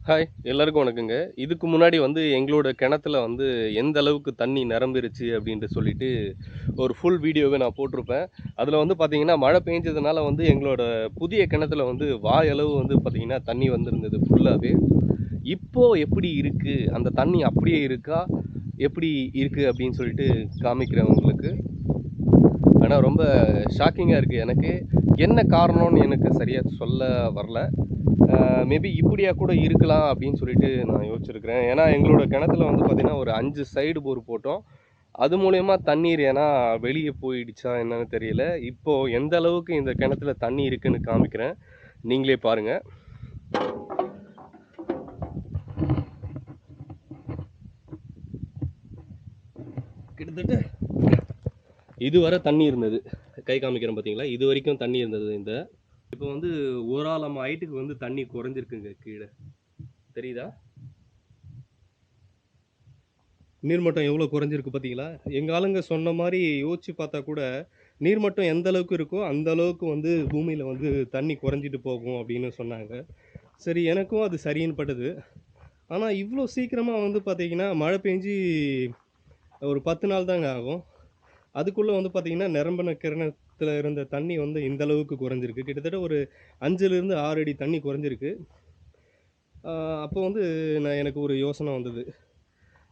Hi எல்லாருக்கும் வணக்கங்க. இதுக்கு முன்னாடி எங்களோட கிணத்துல எந்த அளவுக்கு தண்ணி நிரம்பிருச்சு அப்படின்ட்டு சொல்லிட்டு ஒரு ஃபுல் வீடியோவே நான் போட்டிருப்பேன். அதில பார்த்தீங்கன்னா, மழை பெஞ்சதுனால எங்களோட புதிய கிணத்துல வாயளவு பார்த்தீங்கன்னா, தண்ணி வந்திருந்தது ஃபுல்லாவே. இப்போ எப்படி இருக்கு? அந்த தண்ணி அப்படியே இருக்கா? எப்படி இருக்கு அப்படின்னு சொல்லிட்டு காமிக்கிறேன் உங்களுக்கு. ஆனா ரொம்ப ஷாக்கிங்கா இருக்கு எனக்கு. என்ன காரணம்னு எனக்கு சரியா சொல்ல வரல. மேபி இப்படியா கூட இருக்கலாம் அப்படின்னு சொல்லிட்டு நான் யோசிச்சிருக்கிறேன். ஏன்னா எங்களோட கிணத்துல பார்த்தீங்கன்னா, ஒரு 5 சைடு போர் போட்டோம். அது மூலியமா தண்ணீர் ஏன்னா வெளிய போயிடுச்சா என்னன்னு தெரியல. இப்போ எந்த அளவுக்கு இந்த கிணத்துல தண்ணி இருக்குன்னு காமிக்கிறேன். நீங்களே பாருங்க. கிட்டத்தட்ட இதுவரை தண்ணி இருந்தது. கை காமிக்கிறேன் பார்த்தீங்களா? இது வரைக்கும் தண்ணி இருந்தது இந்த. இப்போ ஒரு ஆழம் ஹைட்டுக்கு தண்ணி குறைஞ்சிருக்குங்க கீழ. தெரியுதா? நீர்மட்டம் எவ்வளோ குறைஞ்சிருக்கு பார்த்தீங்களா? எங்க ஆளுங்க சொன்ன மாரி யோசிச்சு பார்த்தா கூட, நீர்மட்டம் எந்த அளவுக்கு இருக்கோ, அந்த அளவுக்கு பூமியில தண்ணி குறைஞ்சிட்டு போகும் அப்படின்னு சொன்னாங்க. சரி எனக்கும் அது சரின்னு பட்டது. ஆனா இவ்வளோ சீக்கிரமா பார்த்தீங்கன்னா, மழை பெஞ்சு ஒரு 10 நாள் தாங்க ஆகும். அதுக்குள்ள பார்த்தீங்கன்னா, நிரம்பின கிணத்துல இருந்த தண்ணி இந்த அளவுக்கு குறைஞ்சிருக்கு. கிட்டத்தட்ட ஒரு 5லிருந்து 6 அடி தண்ணி குறைஞ்சிருக்கு. ஆ அப்போ எனக்கு ஒரு யோசனை வந்தது.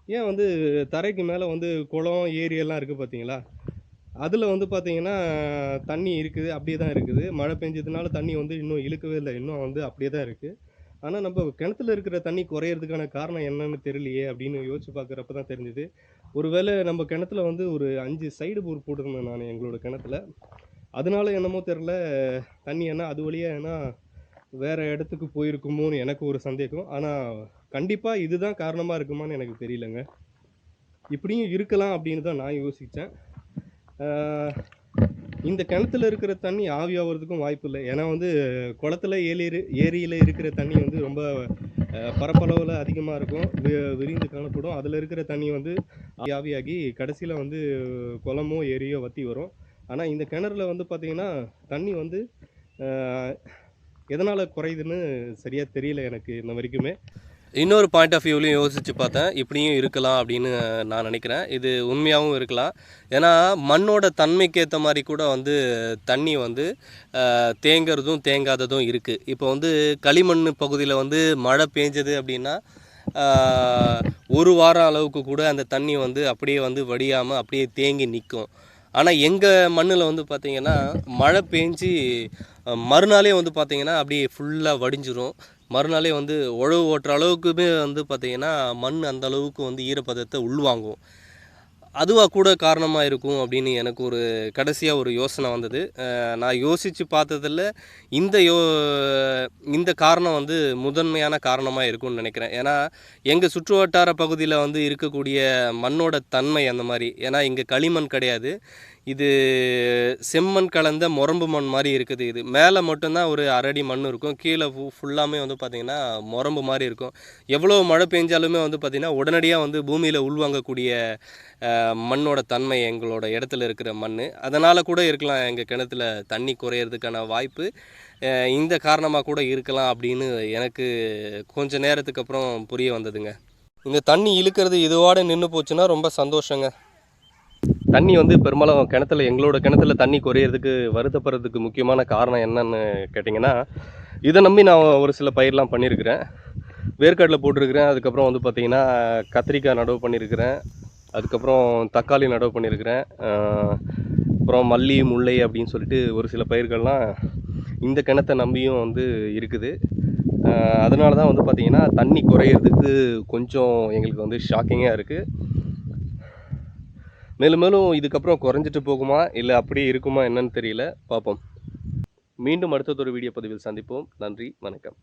ஏன் தரைக்கு மேல குளம், ஏரி எல்லாம் இருக்கு பார்த்தீங்களா? அதில பார்த்தீங்கன்னா, தண்ணி இருக்குது. அப்படியே தான் இருக்குது. மழை பெஞ்சதுனால தண்ணி இன்னும் இழுக்கவே இல்ல. இன்னும் அப்படியே தான் இருக்கு. ஆனா நம்ப கிணத்துல இருக்கிற தண்ணி குறையறதுக்கான காரணம் என்னன்னு தெரியலையே! அப்படின்னு யோசிச்சு பார்க்குறப்ப தான் தெரிஞ்சது. ஒருவேளை நம்ம கிணத்துல ஒரு 5 சைடு போர் போட்டிருந்தேன் நானு எங்களோட கிணத்துல. அதனால என்னமோ தெரியல, தண்ணி அது வழியா வேற இடத்துக்கு போயிருக்குமோன்னு எனக்கு ஒரு சந்தேகம். ஆனா கண்டிப்பா இதுதான் காரணமா இருக்குமான்னு எனக்கு தெரியலங்க. இப்படியும் இருக்கலாம் அப்படின்னு தான் நான் யோசிச்சேன். ஆ இந்த கிணத்துல இருக்கிற தண்ணி ஆவியாவறதுக்கும் வாய்ப்பில்ல. ஏன்னா குளத்துல, ஏரியில இருக்கிற தண்ணி ரொம்ப பரப்பளவுல அதிகமா இருக்கும். விரிந்து காணப்படும். அதுல இருக்கிற தண்ணி ஆவியாகி கடைசியில குளமோ, ஏரியோ வத்தி வரும். ஆனா இந்த கிணறுல பார்த்தீங்கன்னா, தண்ணி ஆ எதனால குறையுதுன்னு சரியா தெரியல எனக்கு இன்ன வரைக்குமே. இன்னொரு பாயிண்ட் ஆஃப் வியூலையும் யோசிச்சு பார்த்தேன். இப்படியும் இருக்கலாம் அப்படின்னு நான் நினைக்கிறேன். இது உண்மையாவும் இருக்கலாம். ஏன்னா மண்ணோட தன்மைக்கு ஏத்த மாரி கூட தண்ணி தேங்குறதும், தேங்காததும் இருக்கு. இப்போ களிமண் பகுதியில மழை பேஞ்சது அப்படின்னா, 1 வாரம் அளவுக்கு கூட அந்த தண்ணி அப்படியே வடியாம அப்படியே தேங்கி நிக்கும். ஆனா எங்க மண்ணுல பார்த்தீங்கன்னா, மழை பேஞ்சு மறுநாளே பார்த்தீங்கன்னா, அப்படியே ஃபுல்லா வடிஞ்சிரும். மறுநாளே உழவு ஓட்டுற அளவுக்குமே பார்த்தீங்கன்னா, மண் அந்த அளவுக்கு ஈரப்பதத்தை உள்வாங்கும். அதுவா கூட காரணமா இருக்கும் அப்படின்னு எனக்கு ஒரு கடைசியா ஒரு யோசனை வந்தது. நான் யோசிச்சு பார்த்ததில இந்த யோ இந்த காரணம் முதன்மையான காரணமா இருக்கும்னு நினைக்கிறேன். ஏன்னா, எங்க சுற்றுவட்டார பகுதியில இருக்கக்கூடிய மண்ணோட தன்மை அந்த மாரி. ஏன்னா, இங்க களிமண் கிடையாது. இது செம்மண் கலந்த மொரம்பு மண் மாரி இருக்குது இது. மேல மட்டும் தான் ஒரு 1/2 அடி மண் இருக்கும். கீழ ஃபுல்லாமே பார்த்தீங்கன்னா, மொரம்பு மாரி இருக்கும். எவ்வளோ மழை பெஞ்சாலுமே பார்த்தீங்கன்னா, உடனடியா பூமியில உள்வாங்கக்கூடிய மண்ணோட தன்மை எங்களோட இடத்துல இருக்கிற மண்ணு. அதனால கூட இருக்கலாம் எங்க கிணத்துல தண்ணி குறையறதுக்கான வாய்ப்பு. இந்த காரணமா கூட இருக்கலாம் அப்படின்னு எனக்கு கொஞ்ச நேரத்துக்கு அப்புறம் புரிய வந்ததுங்க. இந்த தண்ணி இழுக்கிறது இதுவோட நின்னு போச்சுன்னா ரொம்ப சந்தோஷங்க. தண்ணி பெரும்பாலும் எங்களோட கிணத்துல தண்ணி குறையறதுக்கு வருத்தப்படுறதுக்கு முக்கியமான காரணம் என்னன்னு கேட்டிங்கன்னா, இதை நம்பி நான் ஒரு சில பயிர்லாம் பண்ணியிருக்கிறேன். வேர்க்கடலை போட்டிருக்கிறேன். அதுக்கப்புறம் பார்த்தீங்கன்னா, கத்திரிக்காய் நடவு பண்ணியிருக்கிறேன். அதுக்கப்புறம் தக்காளி நடவு பண்ணியிருக்கிறேன். அப்புறம் மல்லி, முல்லை அப்படின்னு சொல்லிட்டு ஒரு சில பயிர்கள்லாம் இந்த கிணத்தை நம்பியும் இருக்குது. அதனால தான் பார்த்தீங்கன்னா, தண்ணி குறையிறதுக்கு கொஞ்சம் எங்களுக்கு ஷாக்கிங்காக இருக்குது. மேலும் மேலும் இதுக்கப்புறம் குறைஞ்சிட்டு போகுமா இல்லை அப்படியே இருக்குமா என்னன்னு தெரியல. பார்ப்போம். மீண்டும் அடுத்ததொரு வீடியோ பதிவில் சந்திப்போம். நன்றி, வணக்கம்.